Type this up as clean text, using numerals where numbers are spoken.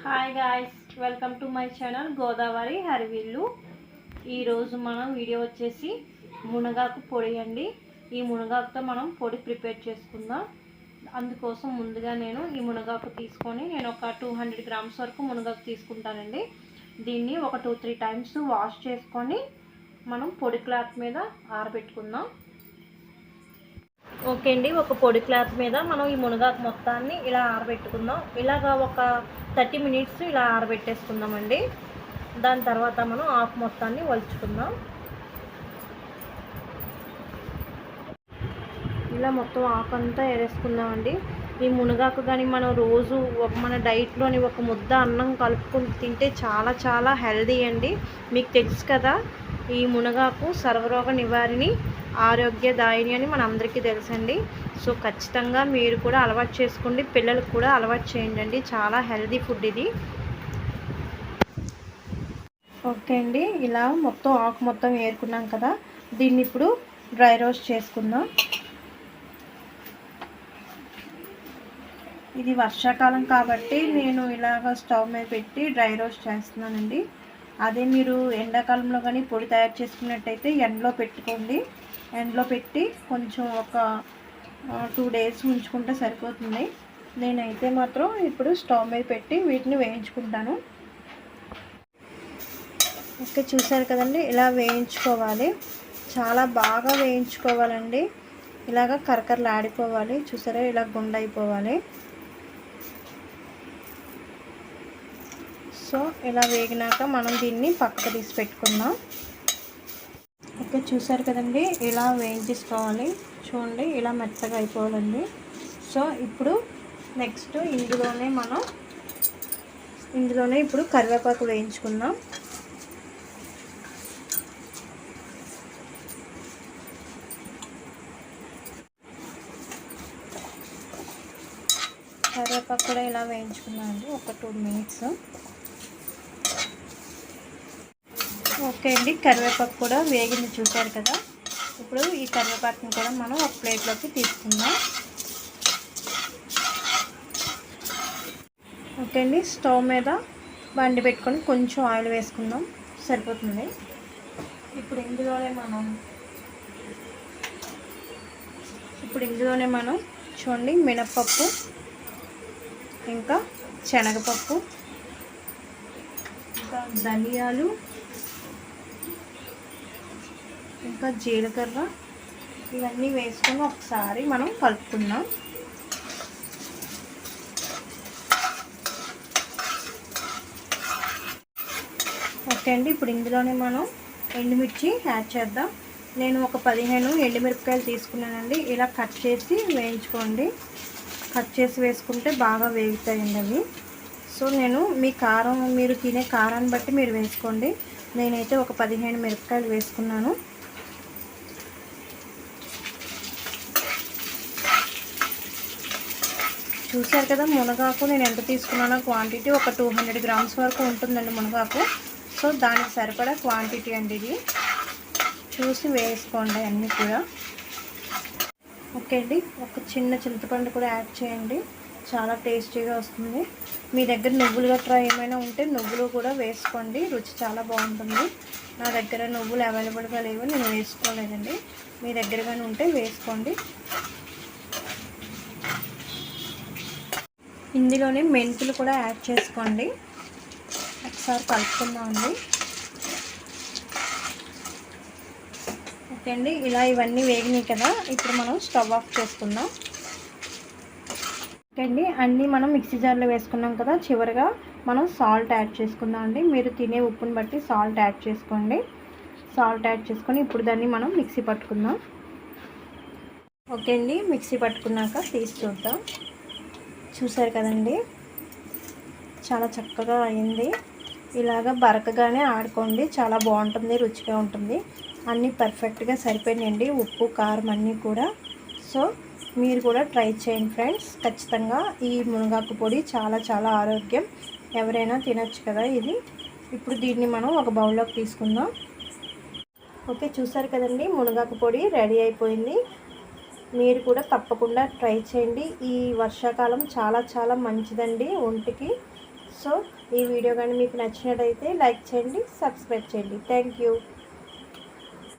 Hi guys, welcome to my channel Godavari హరివిల్లు. ఈరోజు మనం video వచ్చేసి మునగాకు పొడి అండి. ఈ మునగాకుతో మనం పొడి ప్రిపేర్ చేసుకుందాం. అందుకోసం ముందుగా నేను ఈ మునగాకు తీసుకొని నేను ఒక 200 గ్రామ్స్ వరకు మునగాకు తీసుకుంటానండి. దీన్ని ఒక 2-3 టైమ్స్ వాష్ చేసుకొని మనం పొడి క్లాత్ మీద ఆరబెట్టుకుందాం. ఓకే అండి, ఒక పొడి క్లాత్ మీద మనం ఈ మునగాకు మొత్తాన్ని ఇలా ఆరబెట్టుకుందాం. ఇలాగా ఒక 30 మినిట్స్ ఇలా ఆరబెట్టేసుకుందామండి. దాని తర్వాత మనం ఆకు మొత్తాన్ని వలుచుకుందాం. ఇలా మొత్తం ఆకు అంతా వేరేసుకుందామండి. ఈ మునగాకు కానీ మనం రోజు మన డైట్లోని ఒక ముద్ద అన్నం కలుపుకొని తింటే చాలా చాలా హెల్దీ అండి. మీకు తెలుసు కదా, ఈ మునగాకు సర్వరోగ నివారిణి, ఆరోగ్యదాయిని అని మన అందరికీ తెలుసండి. సో ఖచ్చితంగా మీరు కూడా అలవాటు చేసుకోండి, పిల్లలకు కూడా అలవాటు చేయండి. చాలా హెల్దీ ఫుడ్ ఇది. ఓకే అండి, ఇలా మొత్తం ఆకు మొత్తం ఏరుకున్నాం కదా, దీన్ని ఇప్పుడు డ్రై రోస్ట్ చేసుకుందాం. ఇది వర్షాకాలం కాబట్టి నేను ఇలాగ స్టవ్ మీద పెట్టి డ్రై రోస్ట్ చేస్తున్నానండి. అదే మీరు ఎండాకాలంలో కానీ పొడి తయారు చేసుకున్నట్టయితే ఎండలో పెట్టుకోండి. ఎండలో పెట్టి కొంచెం ఒక 2 డేస్ ఉంచుకుంటే సరిపోతుంది. నేనైతే మాత్రం ఇప్పుడు స్టవ్ మీద పెట్టి వీటిని వేయించుకుంటాను. ఓకే, చూసారు కదండి, ఇలా వేయించుకోవాలి. చాలా బాగా వేయించుకోవాలండి. ఇలాగ కరకరలు ఆడిపోవాలి. చూసారా, ఇలా గుండ అయిపోవాలి. సో ఇలా వేగినాక మనం దీన్ని పక్కకు తీసి పెట్టుకుందాం. ఓకే, చూసారు కదండి, ఇలా వేయించేసుకోవాలి. చూడండి, ఇలా మెత్తగా అయిపోవాలండి. సో ఇప్పుడు నెక్స్ట్ ఇందులోనే ఇప్పుడు కరివేపాకు వేయించుకుందాం. కరివేపాకు కూడా ఇలా వేయించుకున్నాం అండి, ఒక 2 మినిట్స్. ఓకే అండి, కరివేపాకు కూడా వేగింది చూసారు కదా. ఇప్పుడు ఈ కరివేపాకుని కూడా మనం ఒక ప్లేట్లోకి తీసుకుందాం. ఓకే అండి, స్టవ్ మీద బండి పెట్టుకొని కొంచెం ఆయిల్ వేసుకుందాం, సరిపోతుంది. ఇప్పుడు ఇందులోనే మనం చూడండి, మినప్పప్పు, ఇంకా శనగపప్పు, ఇంకా ధనియాలు, ఇంకా జీలకర్ర, ఇవన్నీ వేసుకొని ఒకసారి మనం కలుపుకుందాం. ఓకే అండి, ఇప్పుడు ఇందులోనే మనం ఎండుమిర్చి యాడ్ చేద్దాం. నేను ఒక 15 ఎండుమిరపకాయలు తీసుకున్నానండి. ఇలా కట్ చేసి వేయించుకోండి. కట్ చేసి వేసుకుంటే బాగా వేగుతాయండి అవి. సో నేను మీరు తినే కారాన్ని బట్టి మీరు వేసుకోండి. నేనైతే ఒక 15 మిరపకాయలు వేసుకున్నాను. చూసారు కదా, మునగాకు నేను ఎంత తీసుకున్నానో క్వాంటిటీ ఒక 200 గ్రామ్స్ వరకు ఉంటుందండి మునగాకు. సో దానికి సరిపడా క్వాంటిటీ అండి ఇది. చూసి వేసుకోండి అన్నీ కూడా. ఓకే అండి, ఒక చిన్న చింతపండు కూడా యాడ్ చేయండి, చాలా టేస్టీగా వస్తుంది. మీ దగ్గర నువ్వులు గట్రా ఏమైనా ఉంటే నువ్వులు కూడా వేసుకోండి, రుచి చాలా బాగుంటుంది. నా దగ్గర నువ్వులు అవైలబుల్గా లేవు, నేను వేసుకోలేదండి. మీ దగ్గర కానీ ఉంటే వేసుకోండి. ఇందులోనే మెంతులు కూడా యాడ్ చేసుకోండి. ఒకసారి కలుపుకుందామండి. ఓకే అండి, ఇలా ఇవన్నీ వేగినాయి కదా, ఇప్పుడు మనం స్టవ్ ఆఫ్ చేసుకుందాం. ఓకే అండి, అన్నీ మనం మిక్సీ జార్లో వేసుకున్నాం కదా, చివరిగా మనం సాల్ట్ యాడ్ చేసుకుందాం అండి. మీరు తినే ఉప్పుని బట్టి సాల్ట్ యాడ్ చేసుకోండి. సాల్ట్ యాడ్ చేసుకొని ఇప్పుడు దాన్ని మనం మిక్సీ పట్టుకుందాం. ఓకే అండి, మిక్సీ పట్టుకున్నాక తీసి చూద్దాం. చూసారు కదండి, చాలా చక్కగా అయింది. ఇలాగ బరకగానే ఆడుకోండి, చాలా బాగుంటుంది, రుచిగా ఉంటుంది. అన్నీ పర్ఫెక్ట్గా సరిపోయినాయండి, ఉప్పు కారం అన్నీ కూడా. సో మీరు కూడా ట్రై చేయండి ఫ్రెండ్స్. ఖచ్చితంగా ఈ మునగాకు పొడి చాలా చాలా ఆరోగ్యం, ఎవరైనా తినచ్చు కదా ఇది. ఇప్పుడు దీన్ని మనం ఒక బౌల్లోకి తీసుకుందాం. ఓకే, చూసారు కదండి, మునగాకు పొడి రెడీ అయిపోయింది. మీరు కూడా తప్పకుండా ట్రై చేయండి. ఈ వర్షాకాలం చాలా చాలా మంచిదండి ఒంటికి. సో ఈ వీడియో కానీ మీకు నచ్చినట్లయితే లైక్ చేయండి, సబ్స్క్రైబ్ చేయండి. Thank you.